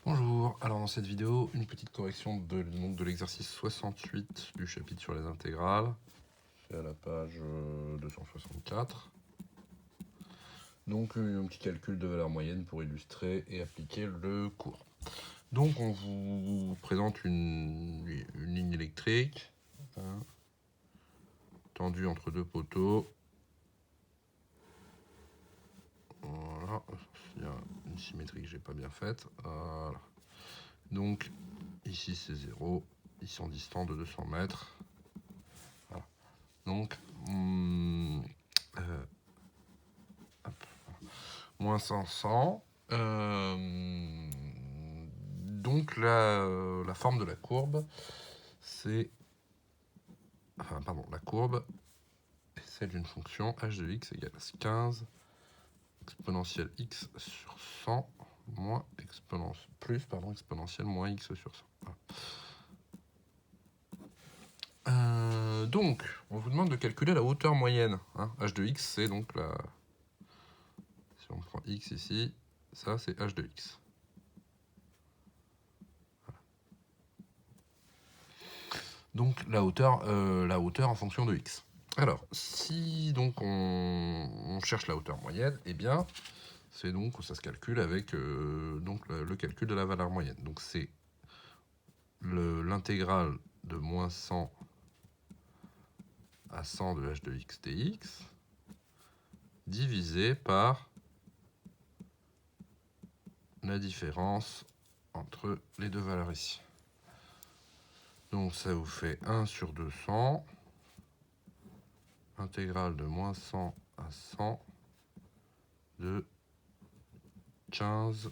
Bonjour, alors dans cette vidéo, une petite correction de l'exercice 68 du chapitre sur les intégrales. C'est à la page 264. Donc un petit calcul de valeur moyenne pour illustrer et appliquer le cours. Donc on vous présente une ligne électrique tendue entre deux poteaux. Voilà, il y a une symétrie que j'ai pas bien faite. Voilà. Donc ici c'est 0, ils sont distants de 200 mètres. Voilà. Donc moins 500. Donc la forme de la courbe, c'est... Enfin, pardon, la courbe est celle d'une fonction h de x égale 15 exponentielle x sur 100 moins exponentielle moins x sur 100. Voilà. Donc, on vous demande de calculer la hauteur moyenne. H de x, c'est donc la... Si on prend x ici, ça c'est h de x. Donc la hauteur en fonction de x. Alors, si donc on cherche la hauteur moyenne, eh bien, c'est donc ça se calcule avec donc le calcul de la valeur moyenne. Donc c'est l'intégrale de moins 100 à 100 de h de x dx divisé par la différence entre les deux valeurs ici. Donc ça vous fait 1 sur 200, intégrale de moins 100 à 100 de 15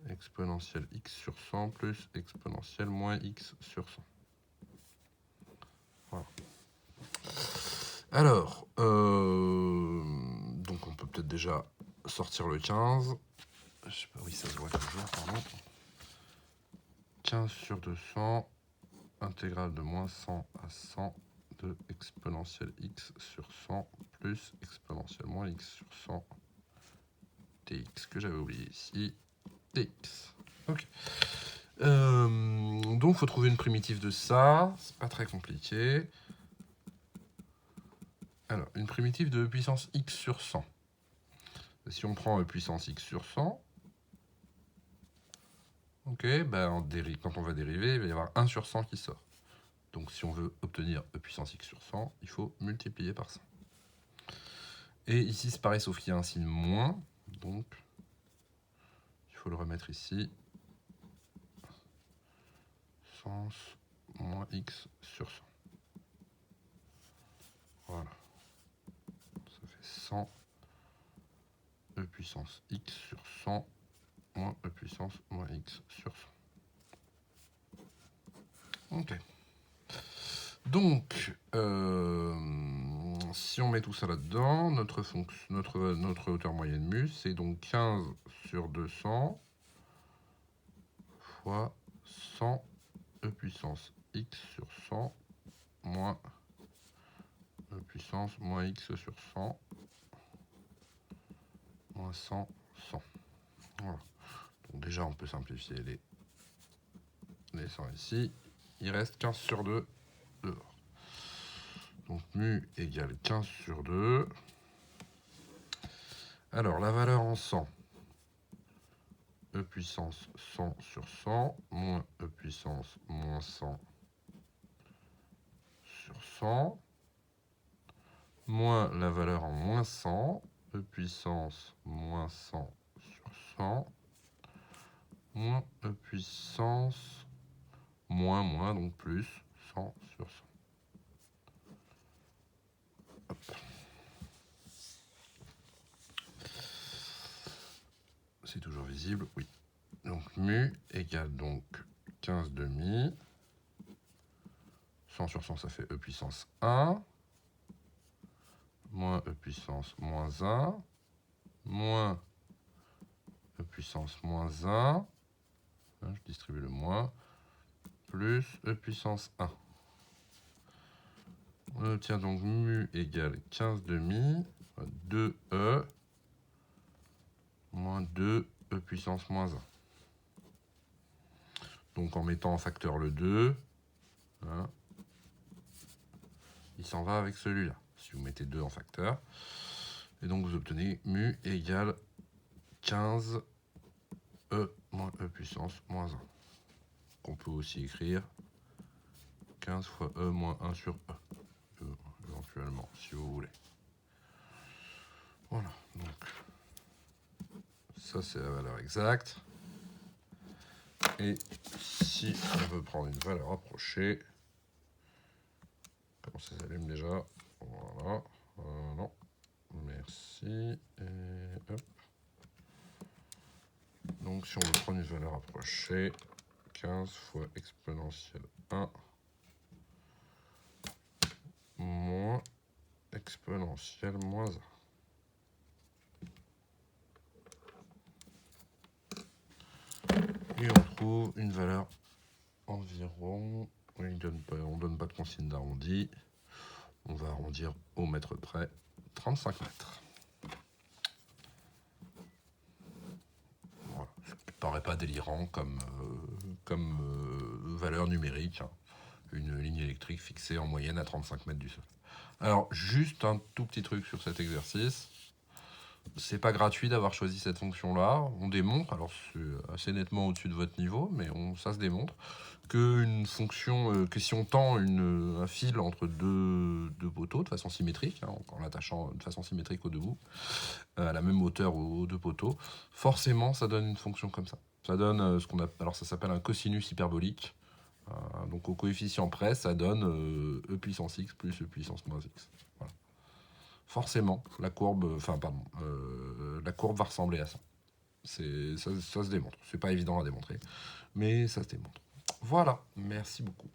exponentielle x sur 100 plus exponentielle moins x sur 100. Voilà. Alors, donc on peut peut-être déjà sortir le 15. Je sais pas, oui, ça se voit toujours, pardon. 15 sur 200, intégrale de moins 100 à 100 de exponentielle x sur 100 plus exponentielle moins x sur 100 dx, que j'avais oublié ici, dx. Ok. Donc, il faut trouver une primitive de ça. C'est pas très compliqué. Alors, une primitive de e puissance x sur 100. Si on prend e puissance x sur 100, ok, ben quand on va dériver, il va y avoir 1 sur 100 qui sort. Donc, si on veut obtenir e puissance x sur 100, il faut multiplier par 100. Et ici, c'est pareil, sauf qu'il y a un signe moins. Donc, il faut le remettre ici. Sens moins x sur 100. Voilà. Ça fait 100 e puissance x sur 100 moins e puissance moins x sur 100. Ok. Donc, si on met tout ça là-dedans, notre hauteur moyenne mu, c'est donc 15 sur 200 fois 100 e puissance x sur 100 moins e puissance moins x sur 100 moins 100, 100. Voilà. Donc déjà, on peut simplifier les 100 ici. Il reste 15 sur 2 dehors. Donc mu égale 15 sur 2. Alors, la valeur en 100. E puissance 100 sur 100, moins E puissance moins 100 sur 100, moins la valeur en moins 100, E puissance moins 100 sur 100, moins E puissance moins, donc plus 100 sur 100. Hop. C'est toujours visible, oui. Donc mu égale donc 15 demi. 100 sur 100, ça fait E puissance 1. Moins E puissance moins 1. Moins E puissance moins 1. Je distribue le moins. Plus E puissance 1. On obtient donc mu égale 15 demi. 2E moins 2 E puissance moins 1. Donc en mettant en facteur le 2, hein, il s'en va avec celui-là. Si vous mettez 2 en facteur. Et donc vous obtenez mu égale 15 e moins e puissance moins 1. Qu'on peut aussi écrire 15 fois e moins 1 sur e. Éventuellement, si vous voulez. Voilà, donc ça c'est la valeur exacte. Et si on veut prendre une valeur approchée, comment ça s'allume déjà? Voilà, non, merci, et hop. Donc si on veut prendre une valeur approchée, 15 fois exponentielle 1 moins exponentielle moins 1. Et on trouve une valeur environ, on donne pas de consigne d'arrondi, on va arrondir au mètre près, 35 mètres. Voilà. Ça ne paraît pas délirant comme valeur numérique, hein. Une ligne électrique fixée en moyenne à 35 mètres du sol. Alors, juste un tout petit truc sur cet exercice. C'est pas gratuit d'avoir choisi cette fonction-là. On démontre, alors c'est assez nettement au-dessus de votre niveau, mais ça se démontre, qu'une fonction, que si on tend un fil entre deux poteaux de façon symétrique, hein, en l'attachant de façon symétrique aux deux bouts, à la même hauteur aux deux poteaux, forcément ça donne une fonction comme ça. Ça donne ce qu'on appelle, alors ça s'appelle un cosinus hyperbolique. Donc au coefficient près, ça donne e puissance x plus e puissance moins x. Voilà. Forcément, la courbe va ressembler à ça. Ça se démontre. C'est pas évident à démontrer, mais ça se démontre. Voilà, merci beaucoup.